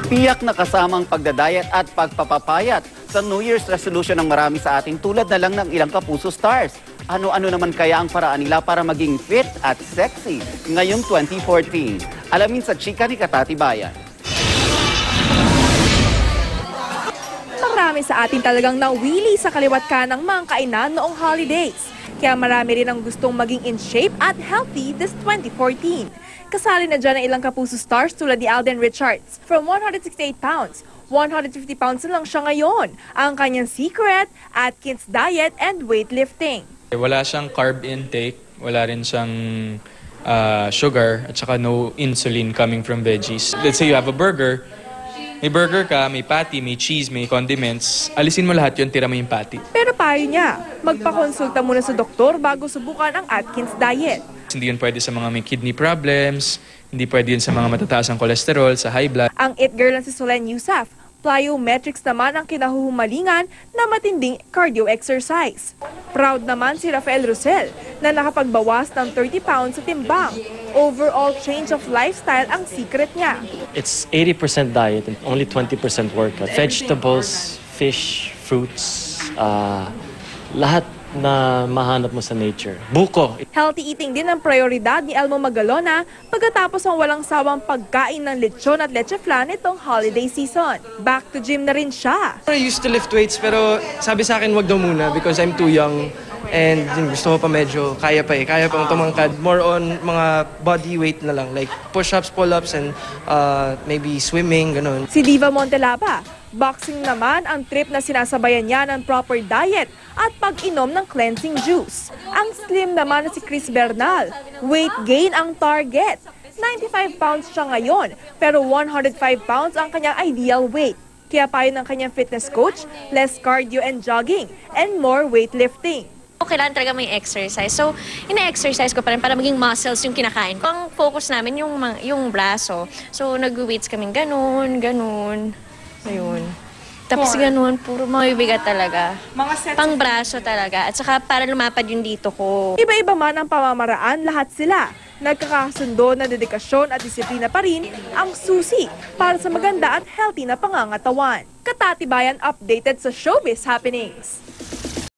Tiyak na kasama ang pagdadayet at pagpapapayat sa New Year's resolution ng marami sa atin tulad na lang ng ilang Kapuso Stars. Ano-ano naman kaya ang paraan nila para maging fit at sexy ngayong 2014? Alamin sa chika ni Katati Bayan. Marami sa atin talagang nawili sa kaliwat kanang mga kainan noong holidays. Kaya marami rin ang gustong maging in shape at healthy this 2014. Kasali na dyan ang ilang Kapuso Stars tulad ni Alden Richards. From 168 pounds, 150 pounds na lang siya ngayon. Ang kanyang secret, Atkins diet and weightlifting. Wala siyang carb intake, wala rin siyang sugar, at saka no insulin coming from veggies. Let's say you have a burger, may burger ka, may patty, may cheese, may condiments, alisin mo lahat yun, tira mo yung patty. Pero payo niya, magpakonsulta muna sa doktor bago subukan ang Atkins diet. Hindi yun pwede sa mga may kidney problems, hindi pwede yun sa mga matataas ang cholesterol, sa high blood. Ang it girl na si Solen Yusuf, plyometrics naman ang kinahuhumalingan na matinding cardio exercise. Proud naman si Rafael Rosel na nakapagbawas ng 30 pounds sa timbang. Overall change of lifestyle ang secret niya. It's 80% diet and only 20% workout. Vegetables, fish, fruits, lahat na mahanap mo sa nature. Buko. Healthy eating din ang prioridad ni Elmo Magalona pagkatapos ang walang sawang pagkain ng lechon at leche flan itong holiday season. Back to gym na rin siya. I used to lift weights pero sabi sa akin wag daw muna because I'm too young and gusto ko pa medyo kaya pang tumangkad. More on mga body weight na lang like push-ups, pull-ups and maybe swimming, ganun. Si Diva Montelaba, boxing naman ang trip na sinasabayan niya ng proper diet at pag-inom ng cleansing juice. Ang slim naman na si Chris Bernal, weight gain ang target. 95 pounds siya ngayon, pero 105 pounds ang kanyang ideal weight. Kaya payo ng kanyang fitness coach, less cardio and jogging, and more weightlifting. Kailangan talaga may exercise. So, ina-exercise ko pa rin para maging muscles yung kinakain ko. Ang focus namin yung braso. So, nag-weights kaming ganun. Ayun. Tapos ganun, puro mabibigat talaga. Pang braso talaga. At saka para lumapad yung dito ko. Iba-iba man ang pamamaraan, lahat sila. Nagkakasundo na dedikasyon at disiplina pa rin ang susi para sa maganda at healthy na pangangatawan. Katati Bayan updated sa Showbiz Happenings.